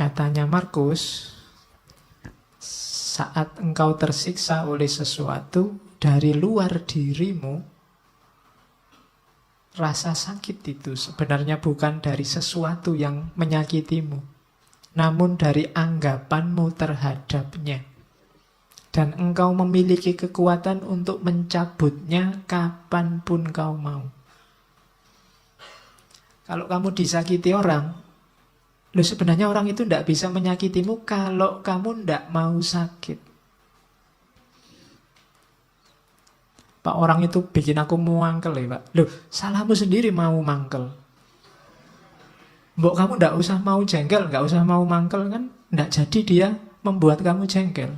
Katanya Markus, saat engkau tersiksa oleh sesuatu dari luar dirimu, rasa sakit itu sebenarnya bukan dari sesuatu yang menyakitimu, namun dari anggapanmu terhadapnya. Dan engkau memiliki kekuatan untuk mencabutnya kapanpun kau mau. Kalau kamu disakiti orang, loh sebenarnya orang itu tidak bisa menyakitimu kalau kamu tidak mau sakit. Pak, orang itu bikin aku mangkel ya Pak. Loh, salahmu sendiri mau mangkel. Mbok kamu tidak usah mau jengkel, nggak usah mau mangkel kan, tidak jadi dia membuat kamu jengkel.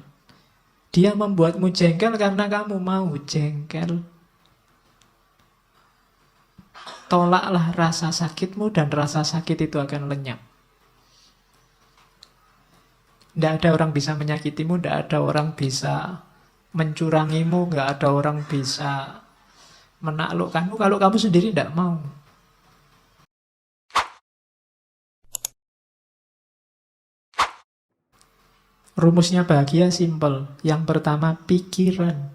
Dia membuatmu jengkel karena kamu mau jengkel. Tolaklah rasa sakitmu dan rasa sakit itu akan lenyap. Tidak ada orang bisa menyakitimu, tidak ada orang bisa mencurangimu, tidak ada orang bisa menaklukkanmu kalau kamu sendiri tidak mau. Rumusnya bahagia simpel. Yang pertama, pikiran.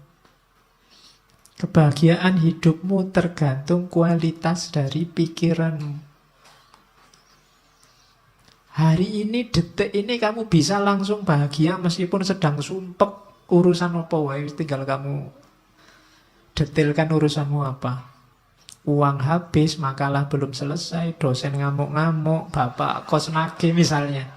Kebahagiaan hidupmu tergantung kualitas dari pikiranmu. Hari ini, detik ini kamu bisa langsung bahagia meskipun sedang sumpek urusan apa wae, tinggal kamu detailkan urusanmu apa. Uang habis, makalah belum selesai, dosen ngamuk-ngamuk, bapak kos nagih misalnya.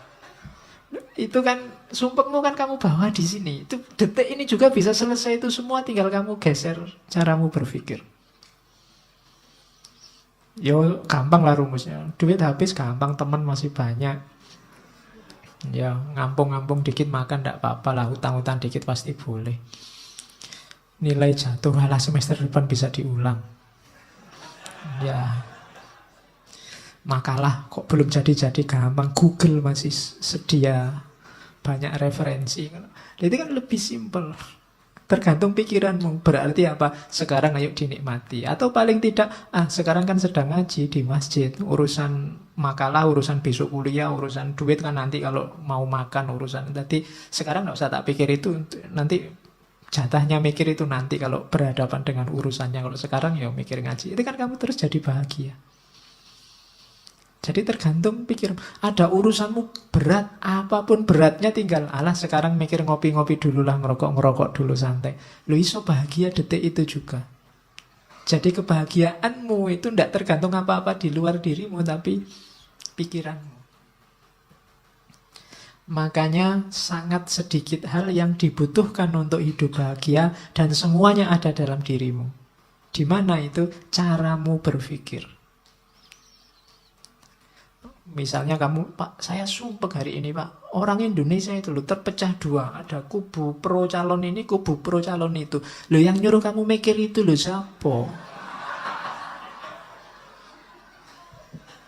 Itu kan sumpekmu kan kamu bawa di sini. Itu detik ini juga bisa selesai itu semua, tinggal kamu geser caramu berpikir. Yo gampang lah rumusnya. Duit habis gampang, teman masih banyak. Ya ngampung-ngampung dikit makan tidak apa-apa lah, utang-utang dikit pasti boleh. Nilai jatuh, alah semester depan bisa diulang. Ya makalah kok belum jadi-jadi gampang, Google masih sedia banyak referensi. Itu kan lebih simpel. Tergantung pikiranmu. Berarti apa? Sekarang ayo dinikmati. Atau paling tidak, sekarang kan sedang ngaji di masjid. Urusan makalah, urusan besok kuliah, urusan duit kan nanti kalau mau makan, urusan. Nanti sekarang nggak usah tak pikir itu. Nanti jatahnya mikir itu nanti kalau berhadapan dengan urusannya. Kalau sekarang ya mikir ngaji. Itu kan kamu terus jadi bahagia. Jadi tergantung pikir. Ada urusanmu berat, apapun beratnya tinggal alah sekarang mikir ngopi-ngopi dulu lah, ngerokok-ngerokok dulu santai. Lu iso bahagia detik itu juga. Jadi kebahagiaanmu itu tidak tergantung apa-apa di luar dirimu, tapi pikiranmu. Makanya sangat sedikit hal yang dibutuhkan untuk hidup bahagia dan semuanya ada dalam dirimu. Di mana itu? Caramu berpikir. Misalnya kamu, Pak, saya sumpek hari ini Pak, orang Indonesia itu loh terpecah dua. Ada kubu pro calon ini, kubu pro calon itu. Loh yang nyuruh kamu mikir itu loh siapa?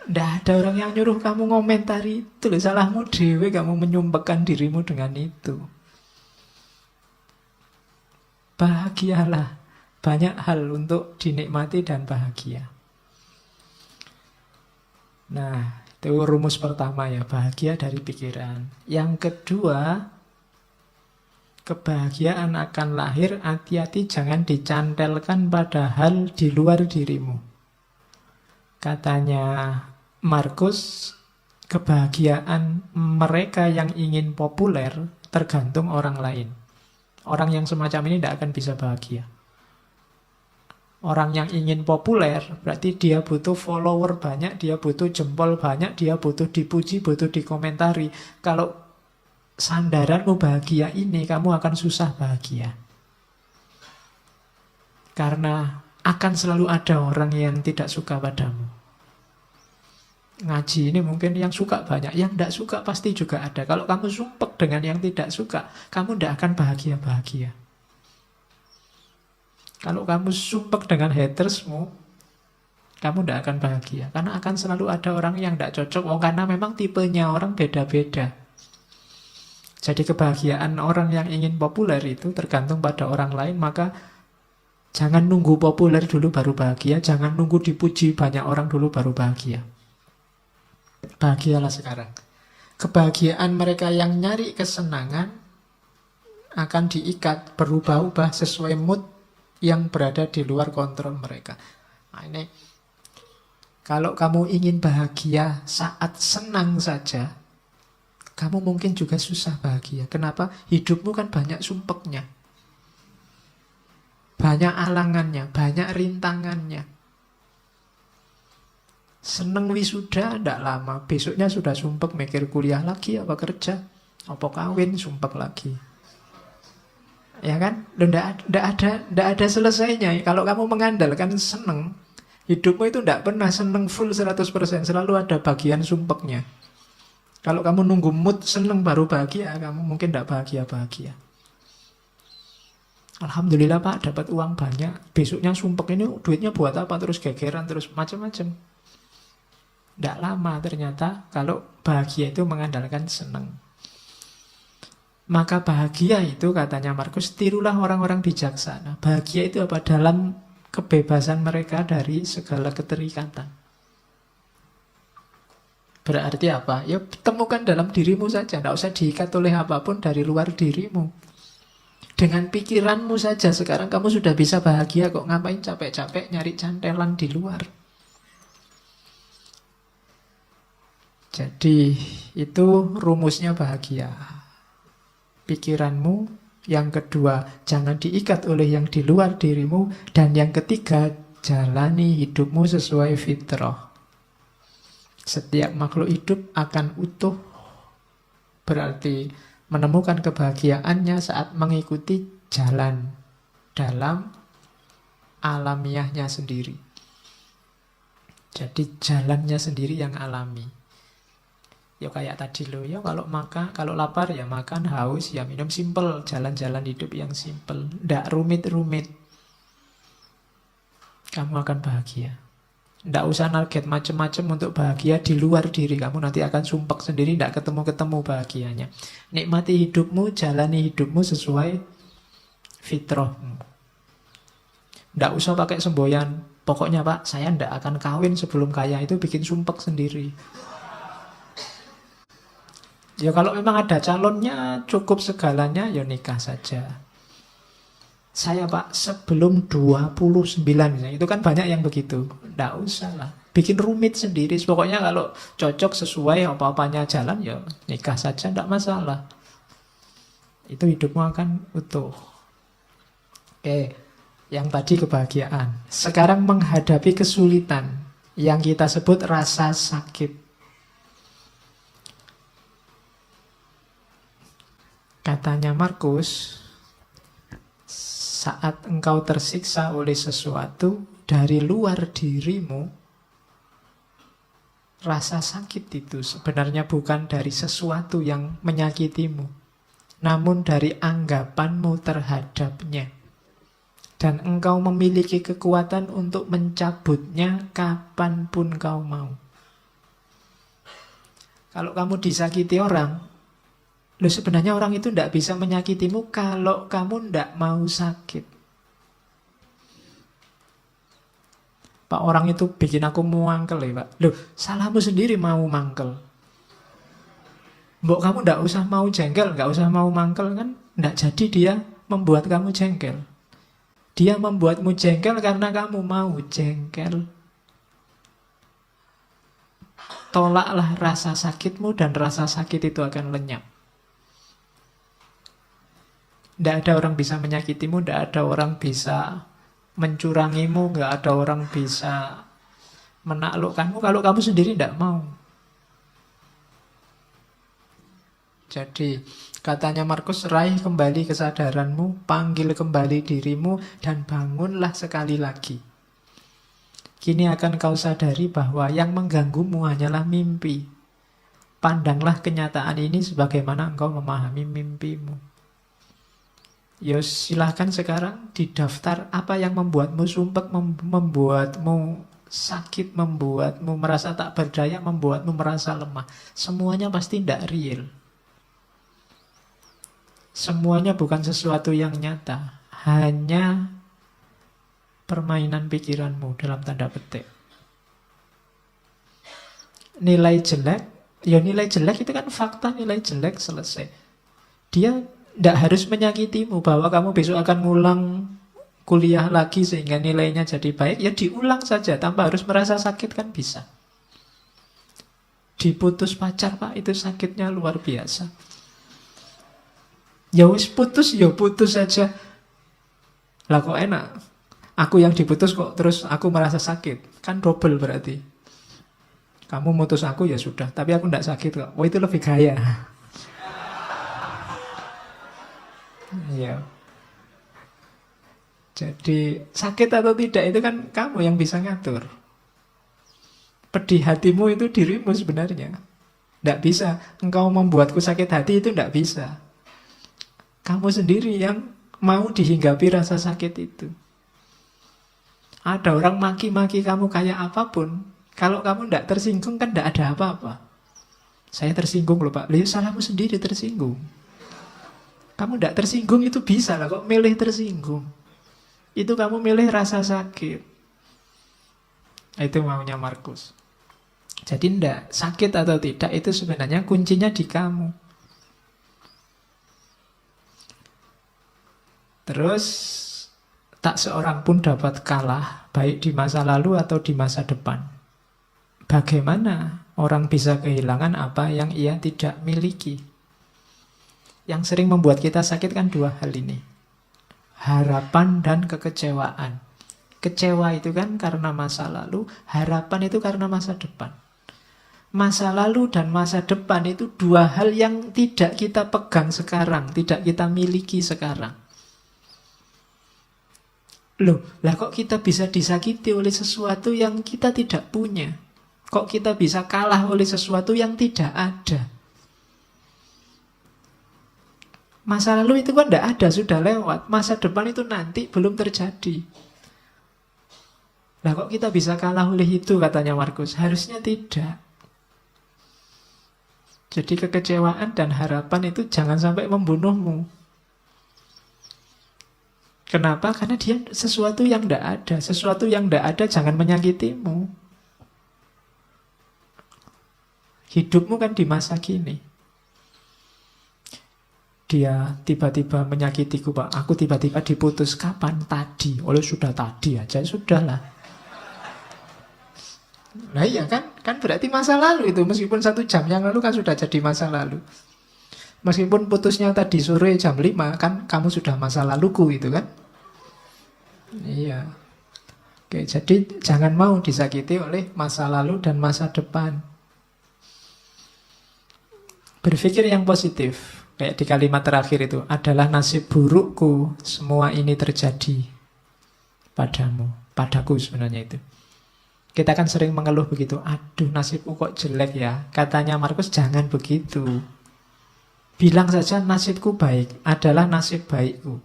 Nggak ada orang yang nyuruh kamu ngomentari itu loh. Salahmu dewe kamu menyumpekkan dirimu dengan itu. Bahagialah. Banyak hal untuk dinikmati dan bahagia. Nah, itu rumus pertama ya, bahagia dari pikiran. Yang kedua, kebahagiaan akan lahir, hati-hati jangan dicantelkan pada hal di luar dirimu. Katanya Markus, kebahagiaan mereka yang ingin populer tergantung orang lain. Orang yang semacam ini tidak akan bisa bahagia. Orang yang ingin populer berarti dia butuh follower banyak, dia butuh jempol banyak, dia butuh dipuji, butuh dikomentari. Kalau sandaranmu bahagia ini, kamu akan susah bahagia. Karena akan selalu ada orang yang tidak suka padamu. Ngaji ini mungkin yang suka banyak, yang tidak suka pasti juga ada. Kalau kamu sumpek dengan yang tidak suka, kamu tidak akan bahagia-bahagia. Kalau kamu sumpek dengan hatersmu, kamu tidak akan bahagia. Karena akan selalu ada orang yang tidak cocok. Karena memang tipenya orang beda-beda. Jadi kebahagiaan orang yang ingin populer itu tergantung pada orang lain. Maka jangan nunggu populer dulu baru bahagia. Jangan nunggu dipuji banyak orang dulu baru bahagia. Bahagialah sekarang. Kebahagiaan mereka yang nyari kesenangan akan diikat, berubah-ubah sesuai mood yang berada di luar kontrol mereka. Nah, ini kalau kamu ingin bahagia saat senang saja, kamu mungkin juga susah bahagia. Kenapa? Hidupmu kan banyak sumpeknya, banyak alangannya, banyak rintangannya. Seneng wisuda, tidak lama, besoknya sudah sumpek mikir kuliah lagi, apa kerja, apa kawin, sumpek lagi. Ya kan? Tidak ada selesainya. Kalau kamu mengandalkan seneng, hidupmu itu tidak pernah seneng full 100%, selalu ada bagian sumpeknya. Kalau kamu nunggu mood seneng baru bahagia, kamu mungkin tidak bahagia-bahagia. Alhamdulillah Pak, dapat uang banyak. Besoknya sumpek, ini duitnya buat apa? Terus gegeran, terus macam-macam. Tidak lama ternyata kalau bahagia itu mengandalkan senang. Maka bahagia itu, katanya Markus, tirulah orang-orang bijaksana. Bahagia itu apa? Dalam kebebasan mereka dari segala keterikatan. Berarti apa? Ya temukan dalam dirimu saja. Tidak usah diikat oleh apapun dari luar dirimu. Dengan pikiranmu saja sekarang kamu sudah bisa bahagia kok. Ngapain capek-capek nyari cantelan di luar? Jadi itu rumusnya bahagia. Pikiranmu. Yang kedua, jangan diikat oleh yang di luar dirimu. Dan yang ketiga, jalani hidupmu sesuai fitrah. Setiap makhluk hidup akan utuh. Berarti menemukan kebahagiaannya saat mengikuti jalan dalam alamiahnya sendiri. Jadi jalannya sendiri yang alami. Ya kayak tadi loh, ya kalau makan, kalau lapar ya makan, haus ya minum, simple, jalan-jalan hidup yang simple, tidak rumit-rumit. Kamu akan bahagia. Tidak usah target macam-macam untuk bahagia di luar diri kamu, nanti akan sumpek sendiri, tidak ketemu-ketemu bahagianya. Nikmati hidupmu, jalani hidupmu sesuai fitrahmu. Tidak usah pakai semboyan. Pokoknya Pak, saya tidak akan kawin sebelum kaya, itu bikin sumpek sendiri. Ya kalau memang ada calonnya, cukup segalanya, ya nikah saja. Saya Pak, sebelum 29 misalnya, itu kan banyak yang begitu. Tidak usah lah, bikin rumit sendiri. Pokoknya kalau cocok sesuai apa-apanya jalan, ya nikah saja, tidak masalah. Itu hidupmu akan utuh. Oke, yang tadi kebahagiaan. Sekarang menghadapi kesulitan yang kita sebut rasa sakit. Katanya Markus, saat engkau tersiksa oleh sesuatu dari luar dirimu, rasa sakit itu sebenarnya bukan dari sesuatu yang menyakitimu, namun dari anggapanmu terhadapnya. Dan engkau memiliki kekuatan untuk mencabutnya kapanpun kau mau. Kalau kamu disakiti orang, loh sebenarnya orang itu tidak bisa menyakitimu kalau kamu tidak mau sakit. Pak, orang itu bikin aku mangkel ya Pak. Loh salahmu sendiri mau mangkel. Mbok kamu tidak usah mau jengkel, nggak usah mau mangkel kan. Tidak jadi dia membuat kamu jengkel. Dia membuatmu jengkel karena kamu mau jengkel. Tolaklah rasa sakitmu dan rasa sakit itu akan lenyap. Tidak ada orang bisa menyakitimu, tidak ada orang bisa mencurangimu, tidak ada orang bisa menaklukkanmu kalau kamu sendiri tidak mau. Jadi katanya Markus, raih kembali kesadaranmu, panggil kembali dirimu, dan bangunlah sekali lagi. Kini akan kau sadari bahwa yang mengganggumu hanyalah mimpi. Pandanglah kenyataan ini sebagaimana engkau memahami mimpimu. Ya silahkan sekarang didaftar apa yang membuatmu sumpek, membuatmu sakit, membuatmu merasa tak berdaya, membuatmu merasa lemah. Semuanya pasti tidak real. Semuanya bukan sesuatu yang nyata. Hanya permainan pikiranmu dalam tanda petik. Nilai jelek Ya nilai jelek itu kan fakta, nilai jelek selesai. Dia tidak harus menyakitimu bahwa kamu besok akan ngulang kuliah lagi sehingga nilainya jadi baik. Ya diulang saja tanpa harus merasa sakit kan bisa. Diputus pacar Pak, itu sakitnya luar biasa. Ya wis putus, ya putus saja. Lah kok enak? Aku yang diputus kok terus aku merasa sakit. Kan double berarti. Kamu mutus aku ya sudah, tapi aku tidak sakit kok. Wah itu lebih gaya. Iya. Jadi sakit atau tidak itu kan kamu yang bisa ngatur. Pedih hatimu itu dirimu sebenarnya. Tidak bisa. Engkau membuatku sakit hati itu tidak bisa. Kamu sendiri yang mau dihinggapi rasa sakit itu. Ada orang maki-maki kamu kayak apapun. Kalau kamu tidak tersinggung kan tidak ada apa-apa. Saya tersinggung loh Pak. Lihat salahmu sendiri tersinggung. Kamu tidak tersinggung itu bisa lah. Kok milih tersinggung? Itu kamu milih rasa sakit. Itu maunya Markus. Jadi tidak sakit atau tidak itu sebenarnya kuncinya di kamu. Terus tak seorang pun dapat kalah baik di masa lalu atau di masa depan. Bagaimana orang bisa kehilangan apa yang ia tidak miliki? Yang sering membuat kita sakit kan dua hal ini. Harapan dan kekecewaan. Kecewa itu kan karena masa lalu, harapan itu karena masa depan. Masa lalu dan masa depan itu dua hal yang tidak kita pegang sekarang, tidak kita miliki sekarang. Loh, lah kok kita bisa disakiti oleh sesuatu yang kita tidak punya? Kok kita bisa kalah oleh sesuatu yang tidak ada? Masa lalu itu kan tidak ada, sudah lewat. Masa depan itu nanti belum terjadi. Lah kok kita bisa kalah oleh itu, katanya Markus? Harusnya tidak. Jadi kekecewaan dan harapan itu jangan sampai membunuhmu. Kenapa? Karena dia sesuatu yang tidak ada. Sesuatu yang tidak ada jangan menyakitimu. Hidupmu kan di masa kini. Dia tiba-tiba menyakitiku Pak. Aku tiba-tiba diputus. Kapan? Tadi. Oleh sudah tadi aja. Sudahlah. Nah iya kan? Kan berarti masa lalu itu. Meskipun 1 jam yang lalu kan sudah jadi masa lalu. Meskipun putusnya tadi sore jam 5. Kan kamu sudah masa laluku itu kan? Iya. Oke, jadi jangan mau disakiti oleh masa lalu dan masa depan. Berpikir yang positif. Kayak di kalimat terakhir itu. Adalah nasib burukku semua ini terjadi padamu. Padaku sebenarnya itu. Kita kan sering mengeluh begitu. Aduh nasibku kok jelek ya. Katanya Markus jangan begitu. Bilang saja nasibku baik. Adalah nasib baikku.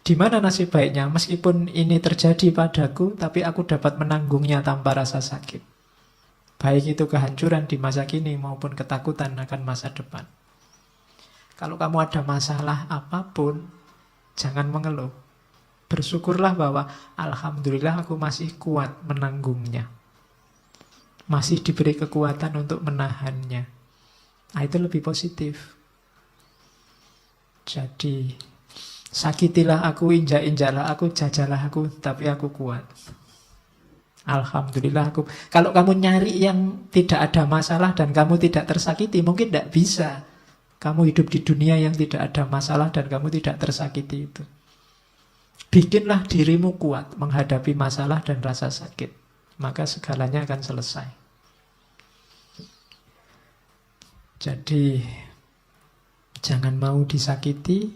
Di mana nasib baiknya? Meskipun ini terjadi padaku, tapi aku dapat menanggungnya tanpa rasa sakit. Baik itu kehancuran di masa kini maupun ketakutan akan masa depan. Kalau kamu ada masalah apapun, jangan mengeluh. Bersyukurlah bahwa alhamdulillah aku masih kuat menanggungnya. Masih diberi kekuatan untuk menahannya. Nah, itu lebih positif. Jadi, sakitilah aku, injak-injaklah aku, jajalah aku, tapi aku kuat. Alhamdulillah aku. Kalau kamu nyari yang tidak ada masalah dan kamu tidak tersakiti, mungkin tidak bisa. Kamu hidup di dunia yang tidak ada masalah dan kamu tidak tersakiti itu. Bikinlah dirimu kuat menghadapi masalah dan rasa sakit. Maka segalanya akan selesai. Jadi, jangan mau disakiti.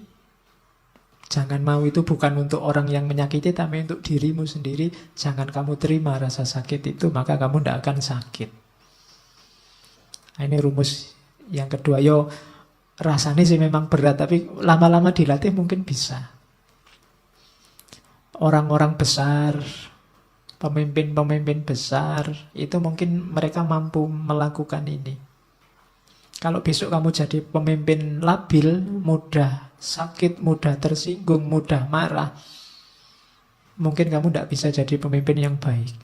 Jangan mau itu bukan untuk orang yang menyakiti, tapi untuk dirimu sendiri. Jangan kamu terima rasa sakit itu, maka kamu tidak akan sakit. Nah, ini rumus yang kedua. Yo, rasanya sih memang berat, tapi lama-lama dilatih mungkin bisa. Orang-orang besar, pemimpin-pemimpin besar, itu mungkin mereka mampu melakukan ini. Kalau besok kamu jadi pemimpin labil, mudah sakit, mudah tersinggung, mudah marah, mungkin kamu tidak bisa jadi pemimpin yang baik.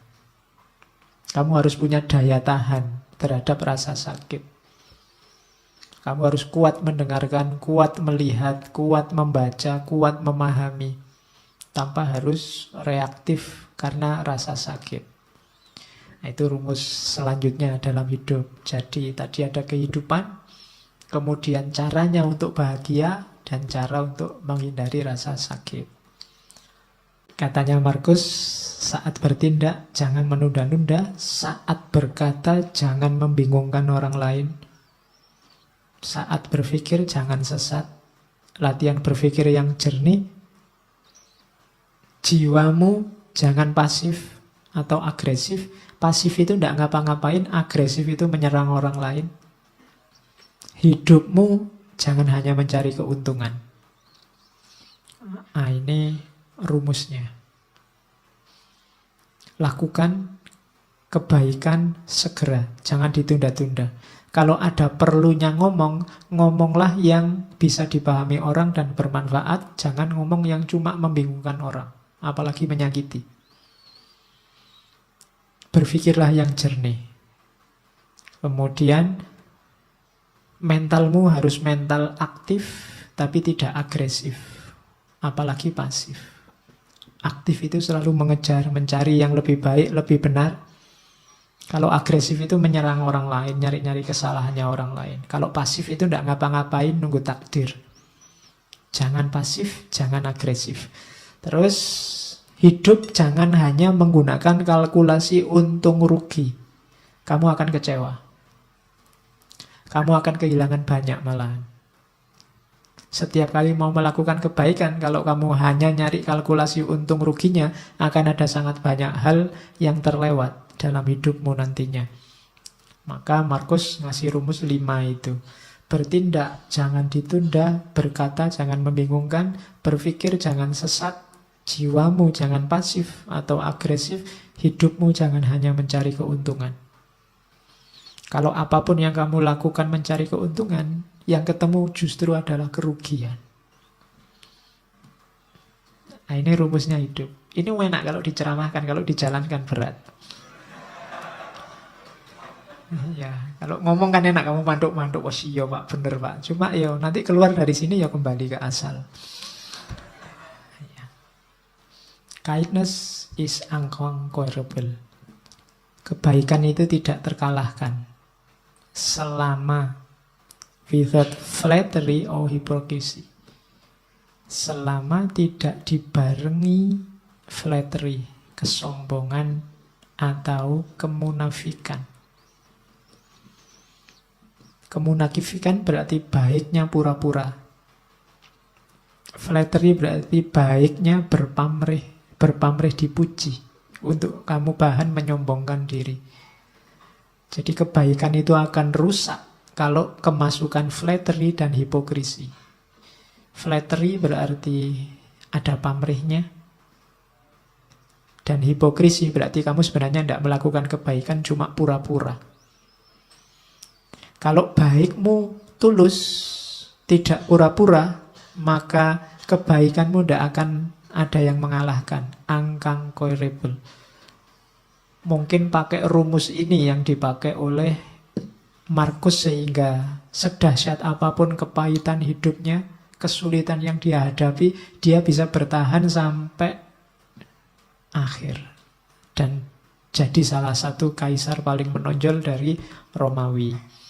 Kamu harus punya daya tahan. terhadap rasa sakit. Kamu harus kuat mendengarkan, kuat melihat, kuat membaca, kuat memahami, tanpa harus reaktif karena rasa sakit. Nah, itu rumus selanjutnya dalam hidup. Jadi tadi ada kehidupan, kemudian caranya untuk bahagia, dan cara untuk menghindari rasa sakit. Katanya Markus, saat bertindak jangan menunda-nunda, saat berkata jangan membingungkan orang lain, saat berpikir jangan sesat, latihan berpikir yang jernih, jiwamu jangan pasif atau agresif. Pasif itu tidak ngapa-ngapain, agresif itu menyerang orang lain. Hidupmu jangan hanya mencari keuntungan. Nah, ini rumusnya. Lakukan kebaikan segera, jangan ditunda-tunda. Kalau ada perlunya ngomong, ngomonglah yang bisa dipahami orang dan bermanfaat. Jangan ngomong yang cuma membingungkan orang, apalagi menyakiti. Berpikirlah yang jernih. Kemudian mentalmu harus mental aktif, tapi tidak agresif, apalagi pasif. Aktif itu selalu mengejar, mencari yang lebih baik, lebih benar. Kalau agresif itu menyerang orang lain, nyari-nyari kesalahannya orang lain. Kalau pasif itu tidak ngapa-ngapain, nunggu takdir. Jangan pasif, jangan agresif. Terus hidup jangan hanya menggunakan kalkulasi untung rugi. Kamu akan kecewa. Kamu akan kehilangan banyak malahan. Setiap kali mau melakukan kebaikan, kalau kamu hanya nyari kalkulasi untung ruginya, akan ada sangat banyak hal yang terlewat dalam hidupmu nantinya. Maka Markus ngasih rumus 5 itu. Bertindak jangan ditunda, berkata jangan membingungkan, berpikir jangan sesat, jiwamu jangan pasif atau agresif, hidupmu jangan hanya mencari keuntungan. Kalau apapun yang kamu lakukan mencari keuntungan, yang ketemu justru adalah kerugian. Nah, ini rumusnya hidup. Ini enak kalau diceramahkan, kalau dijalankan berat. Ya, kalau ngomong kan enak, kamu mantuk-mantuk, oh iya Pak, bener Pak. Cuma ya nanti keluar dari sini ya kembali ke asal. Kindness is unconquerable. Kebaikan itu tidak terkalahkan selama without flattery or hypocrisy. Selama tidak dibarengi flattery, kesombongan atau kemunafikan. Kemunafikan berarti baiknya pura-pura. Flattery berarti baiknya berpamrih dipuji, untuk kamu bahan menyombongkan diri. Jadi kebaikan itu akan rusak kalau kemasukan flattery dan hipokrisi. Flattery berarti ada pamrihnya, dan hipokrisi berarti kamu sebenarnya tidak melakukan kebaikan, cuma pura-pura. Kalau baikmu tulus, tidak pura-pura, maka kebaikanmu tidak akan ada yang mengalahkan. Unconquerable. Mungkin pakai rumus ini yang dipakai oleh Markus, sehingga sedahsyat apapun kepahitan hidupnya, kesulitan yang dia hadapi, dia bisa bertahan sampai akhir. Dan jadi salah satu kaisar paling menonjol dari Romawi.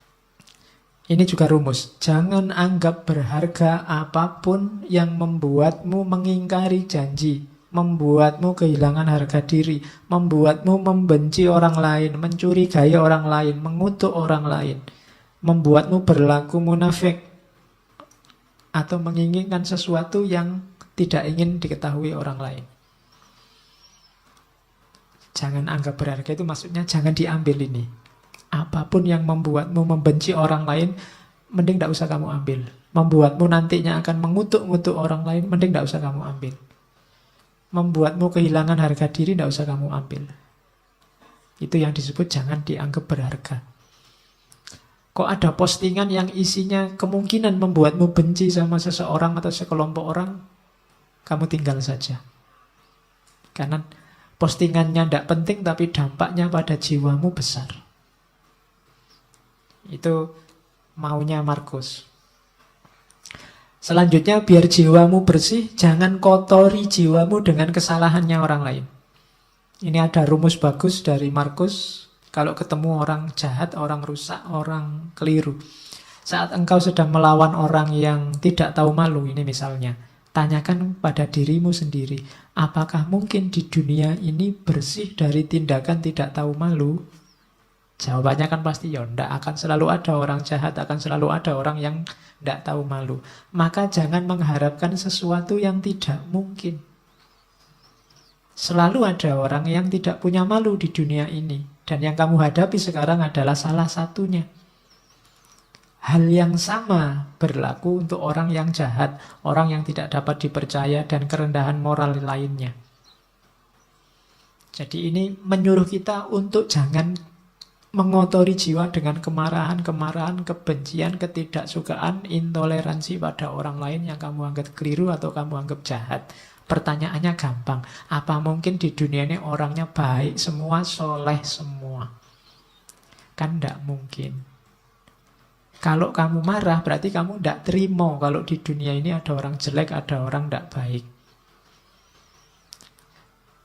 Ini juga rumus. Jangan anggap berharga apapun yang membuatmu mengingkari janji, membuatmu kehilangan harga diri, membuatmu membenci orang lain, mencurigai orang lain, mengutuk orang lain, membuatmu berlaku munafik, atau menginginkan sesuatu yang tidak ingin diketahui orang lain. Jangan anggap berharga itu maksudnya jangan diambil ini. Apapun yang membuatmu membenci orang lain, mending tidak usah kamu ambil. Membuatmu nantinya akan mengutuk-ngutuk orang lain, mending tidak usah kamu ambil. Membuatmu kehilangan harga diri, tidak usah kamu ambil. Itu yang disebut jangan dianggap berharga. Kok ada postingan yang isinya kemungkinan membuatmu benci sama seseorang atau sekelompok orang, kamu tinggal saja. Karena postingannya tidak penting, tapi dampaknya pada jiwamu besar. Itu maunya Markus. Selanjutnya, biar jiwamu bersih, jangan kotori jiwamu dengan kesalahannya orang lain. Ini ada rumus bagus dari Markus. Kalau ketemu orang jahat, orang rusak, orang keliru, saat engkau sedang melawan orang yang tidak tahu malu, ini misalnya, tanyakan pada dirimu sendiri, apakah mungkin di dunia ini bersih dari tindakan tidak tahu malu? Jawabannya kan pasti ya, tidak akan selalu ada orang jahat, akan selalu ada orang yang tidak tahu malu. Maka jangan mengharapkan sesuatu yang tidak mungkin. Selalu ada orang yang tidak punya malu di dunia ini. Dan yang kamu hadapi sekarang adalah salah satunya. Hal yang sama berlaku untuk orang yang jahat, orang yang tidak dapat dipercaya, dan kerendahan moral lainnya. Jadi ini menyuruh kita untuk jangan mengotori jiwa dengan kemarahan, kebencian, ketidaksukaan, intoleransi pada orang lain yang kamu anggap keliru atau kamu anggap jahat. Pertanyaannya gampang, apa mungkin di dunia ini orangnya baik semua, soleh semua? Kan tidak mungkin. Kalau kamu marah berarti kamu tidak terima kalau di dunia ini ada orang jelek, ada orang tidak baik.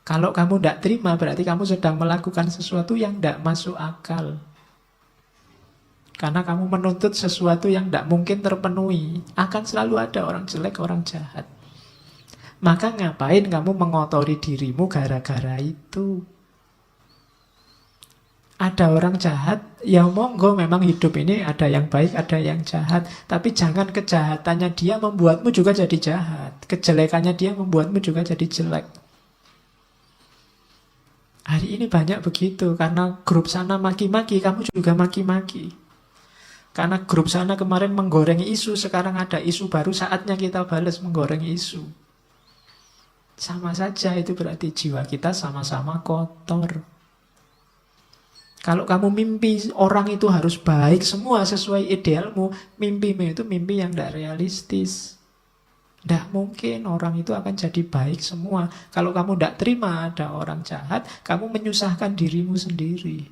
Kalau kamu tidak terima, berarti kamu sedang melakukan sesuatu yang tidak masuk akal. Karena kamu menuntut sesuatu yang tidak mungkin terpenuhi. Akan selalu ada orang jelek, orang jahat. Maka ngapain kamu mengotori dirimu gara-gara itu? Ada orang jahat, ya monggo, memang hidup ini ada yang baik, ada yang jahat. Tapi jangan kejahatannya dia membuatmu juga jadi jahat. Kejelekannya dia membuatmu juga jadi jelek. Hari ini banyak begitu, karena grup sana maki-maki, kamu juga maki-maki. Karena grup sana kemarin menggoreng isu, sekarang ada isu baru, saatnya kita balas menggoreng isu. Sama saja, itu berarti jiwa kita sama-sama kotor. Kalau kamu mimpi orang itu harus baik semua sesuai idealmu, mimpimu itu mimpi yang tidak realistis. Tidak mungkin orang itu akan jadi baik semua. Kalau kamu tidak terima ada orang jahat, kamu menyusahkan dirimu sendiri.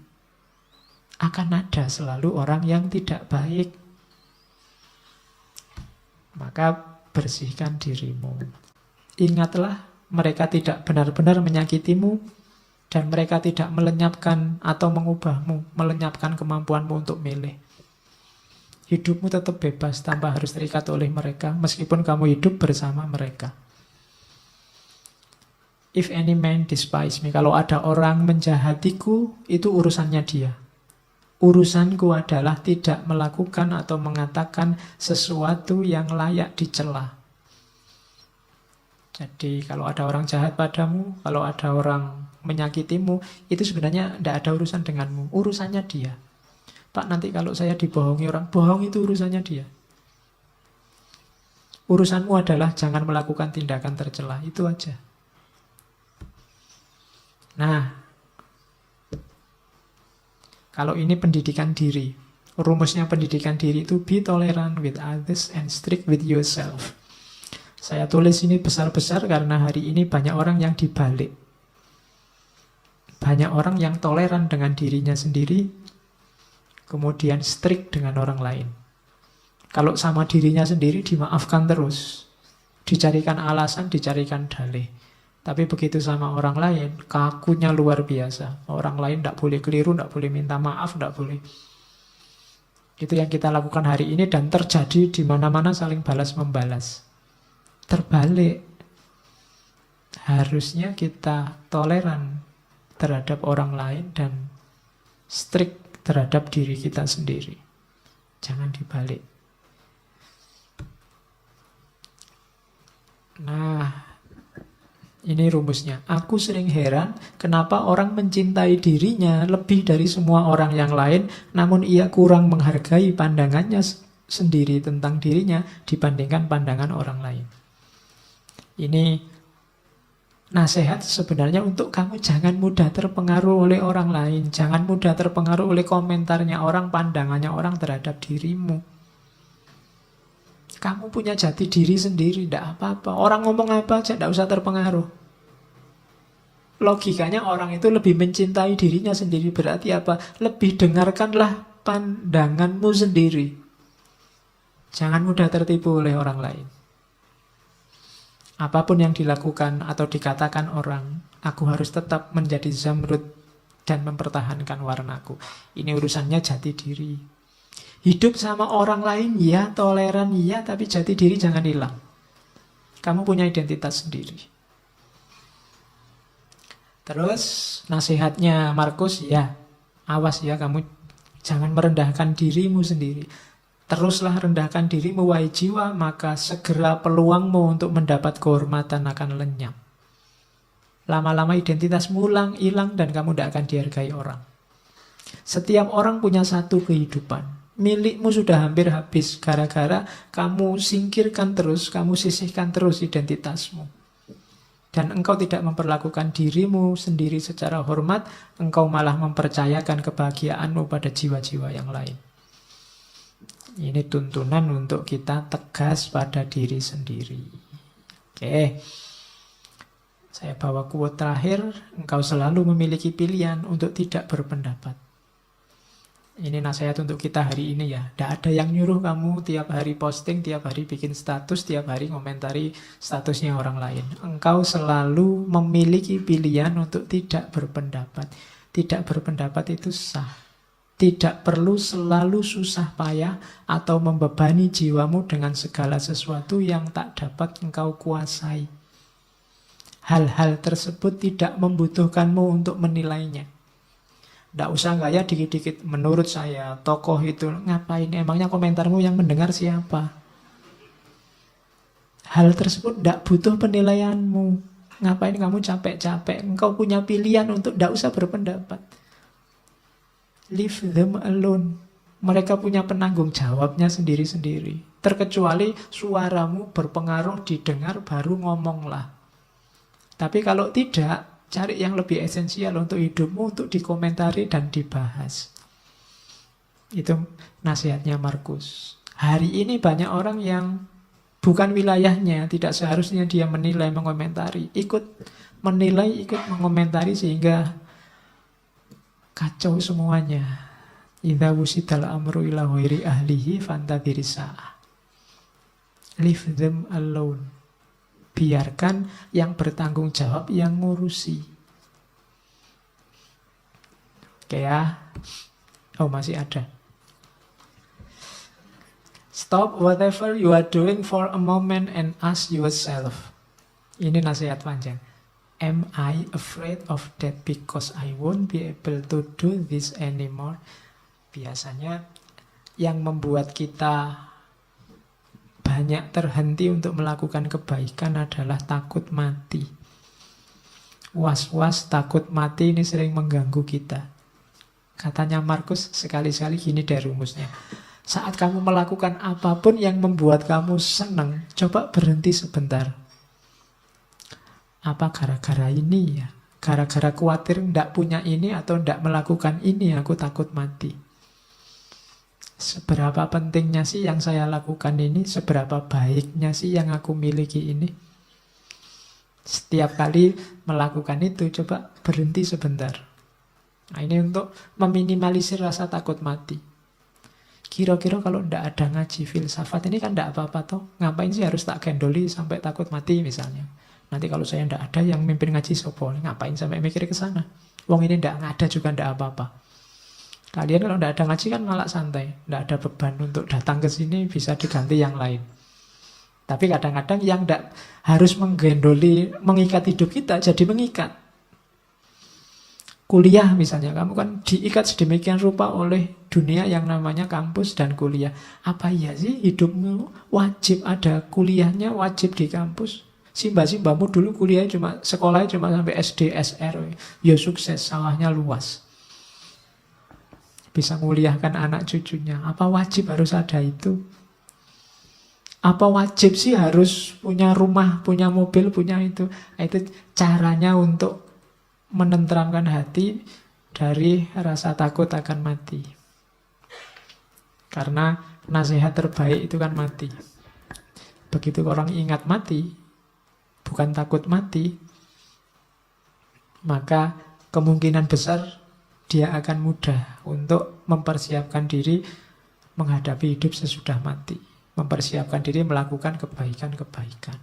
Akan ada selalu orang yang tidak baik. Maka bersihkan dirimu. Ingatlah, mereka tidak benar-benar menyakitimu, dan mereka tidak melenyapkan atau mengubahmu, melenyapkan kemampuanmu untuk milih. Hidupmu tetap bebas tanpa harus terikat oleh mereka, meskipun kamu hidup bersama mereka. If any man despise me, kalau ada orang menjahatiku, itu urusannya dia. Urusanku adalah tidak melakukan atau mengatakan sesuatu yang layak dicela. Jadi kalau ada orang jahat padamu, kalau ada orang menyakitimu, itu sebenarnya tidak ada urusan denganmu, urusannya dia. Pak, nanti kalau saya dibohongi orang, bohong itu urusannya dia. Urusanmu adalah jangan melakukan tindakan tercela, itu aja. Nah, kalau ini pendidikan diri, rumusnya pendidikan diri itu be tolerant with others and strict with yourself. Saya tulis ini besar-besar karena hari ini banyak orang yang dibalik. Banyak orang yang toleran dengan dirinya sendiri, kemudian strict dengan orang lain. Kalau sama dirinya sendiri dimaafkan terus, dicarikan alasan, dicarikan dalih. Tapi begitu sama orang lain, kakunya luar biasa. Orang lain tidak boleh keliru, tidak boleh minta maaf, tidak boleh. Itu yang kita lakukan hari ini, dan terjadi di mana-mana saling balas-membalas. Terbalik. Harusnya kita toleran terhadap orang lain dan strict terhadap diri kita sendiri. Jangan dibalik. Nah, ini rumusnya. Aku sering heran kenapa orang mencintai dirinya lebih dari semua orang yang lain, namun ia kurang menghargai pandangannya sendiri tentang dirinya dibandingkan pandangan orang lain. Ini nasihat sebenarnya untuk kamu jangan mudah terpengaruh oleh orang lain. Jangan mudah terpengaruh oleh komentarnya orang, pandangannya orang terhadap dirimu. Kamu punya jati diri sendiri, tidak apa-apa. Orang ngomong apa aja, tidak usah terpengaruh. Logikanya orang itu lebih mencintai dirinya sendiri. Berarti apa? Lebih dengarkanlah pandanganmu sendiri. Jangan mudah tertipu oleh orang lain. Apapun yang dilakukan atau dikatakan orang, aku harus tetap menjadi Zamrud dan mempertahankan warnaku. Ini urusannya jati diri. Hidup sama orang lain, ya, toleran, ya, tapi jati diri jangan hilang. Kamu punya identitas sendiri. Terus nasihatnya Markus, ya, awas ya, kamu jangan merendahkan dirimu sendiri. Teruslah rendahkan dirimu, wahai jiwa, maka segera peluangmu untuk mendapat kehormatan akan lenyap. Lama-lama identitasmu hilang dan kamu tidak akan dihargai orang. Setiap orang punya satu kehidupan. Milikmu sudah hampir habis gara-gara kamu singkirkan terus, kamu sisihkan terus identitasmu. Dan engkau tidak memperlakukan dirimu sendiri secara hormat, engkau malah mempercayakan kebahagiaanmu pada jiwa-jiwa yang lain. Ini tuntunan untuk kita tegas pada diri sendiri. Oke. Saya bawa quote terakhir, engkau selalu memiliki pilihan untuk tidak berpendapat. Ini nasihat untuk kita hari ini ya. Tidak ada yang nyuruh kamu tiap hari posting, tiap hari bikin status, tiap hari komentari statusnya orang lain. Engkau selalu memiliki pilihan untuk tidak berpendapat. Tidak berpendapat itu sah. Tidak perlu selalu susah payah atau membebani jiwamu dengan segala sesuatu yang tak dapat engkau kuasai. Hal-hal tersebut tidak membutuhkanmu untuk menilainya. Tidak usah gaya dikit-dikit. Menurut saya, tokoh itu ngapain? Emangnya komentarmu yang mendengar siapa? Hal tersebut tidak butuh penilaianmu. Ngapain kamu capek-capek? Engkau punya pilihan untuk tidak usah berpendapat. Leave them alone. Mereka punya penanggung jawabnya sendiri-sendiri. Terkecuali suaramu berpengaruh didengar, baru ngomonglah. Tapi kalau tidak, cari yang lebih esensial untuk hidupmu, untuk dikomentari dan dibahas. Itu nasihatnya Markus. Hari ini banyak orang yang bukan wilayahnya, tidak seharusnya dia menilai, mengomentari. Ikut menilai, ikut mengomentari sehingga kacau semuanya. Idza wusidal amru ila ghairi ahlihi fantadhiri sa'ah. Leave them alone. Biarkan yang bertanggung jawab yang ngurusi. Oke ya. Oh, masih ada. Stop whatever you are doing for a moment and ask yourself. Ini nasihat panjang. Am I afraid of death because I won't be able to do this anymore? Biasanya yang membuat kita banyak terhenti untuk melakukan kebaikan adalah takut mati. Was-was takut mati ini sering mengganggu kita. Katanya Markus, sekali-sekali gini deh rumusnya. Saat kamu melakukan apapun yang membuat kamu senang, coba berhenti sebentar. Apa gara-gara ini ya? Gara-gara khawatir tidak punya ini atau tidak melakukan ini, aku takut mati. Seberapa pentingnya sih yang saya lakukan ini? Seberapa baiknya sih yang aku miliki ini? Setiap kali melakukan itu, coba berhenti sebentar. Nah, ini untuk meminimalisir rasa takut mati. Kira-kira kalau tidak ada ngaji filsafat ini kan tidak apa-apa toh. Ngapain sih harus tak gendoli sampai takut mati misalnya? Nanti kalau saya tidak ada yang mimpin ngaji sopo, ngapain sampai mikir ke sana? Wong ini tidak ada juga tidak apa-apa. Kalian kalau tidak ada ngaji kan malah santai, tidak ada beban untuk datang ke sini, bisa diganti yang lain. Tapi kadang-kadang yang tidak harus menggendoli, mengikat hidup kita, jadi mengikat. Kuliah misalnya, kamu kan diikat sedemikian rupa oleh dunia yang namanya kampus dan kuliah. Apa iya sih hidupmu wajib ada kuliahnya, wajib di kampus? Simba-simbamu dulu kuliah cuma sekolahnya cuma sampai SD, SR. Ya sukses, sawahnya luas. Bisa menguliahkan anak cucunya. Apa wajib harus ada itu? Apa wajib sih harus punya rumah, punya mobil, punya itu? Itu caranya untuk menenteramkan hati dari rasa takut akan mati. Karena nasihat terbaik itu kan mati. Begitu orang ingat mati, takut mati, maka kemungkinan besar dia akan mudah untuk mempersiapkan diri menghadapi hidup sesudah mati. Mempersiapkan diri melakukan kebaikan-kebaikan.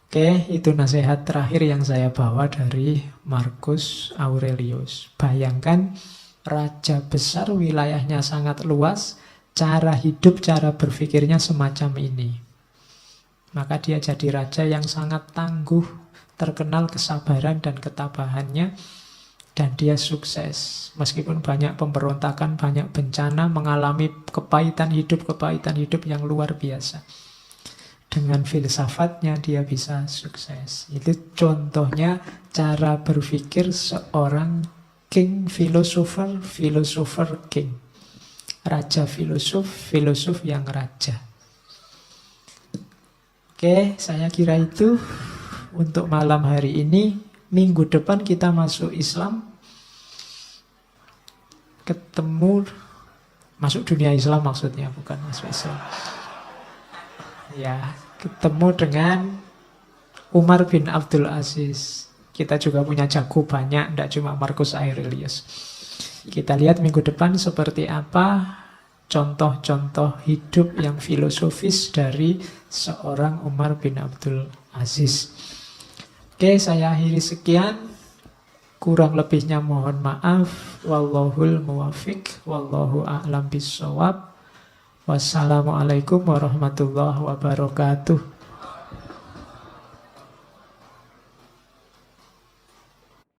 Oke, itu nasihat terakhir yang saya bawa dari Marcus Aurelius. Bayangkan raja besar, wilayahnya sangat luas, cara hidup, cara berpikirnya semacam ini. Maka dia jadi raja yang sangat tangguh, terkenal kesabaran dan ketabahannya, dan dia sukses. Meskipun banyak pemberontakan, banyak bencana, mengalami kepahitan hidup yang luar biasa. Dengan filsafatnya dia bisa sukses. Itu contohnya cara berpikir seorang king philosopher, philosopher king. Raja filosof, filosof yang raja. Oke, saya kira itu untuk malam hari ini. Minggu depan kita masuk Islam. Ketemu, masuk dunia Islam maksudnya, bukan masuk Islam. Ya, ketemu dengan Umar bin Abdul Aziz. Kita juga punya jago banyak, tidak cuma Marcus Aurelius. Kita lihat minggu depan seperti apa contoh-contoh hidup yang filosofis dari seorang Umar bin Abdul Aziz. Oke, saya akhiri sekian. Kurang lebihnya mohon maaf. Wallahul muwafiq, wallahu a'lam bissawab. Wassalamualaikum warahmatullahi wabarakatuh.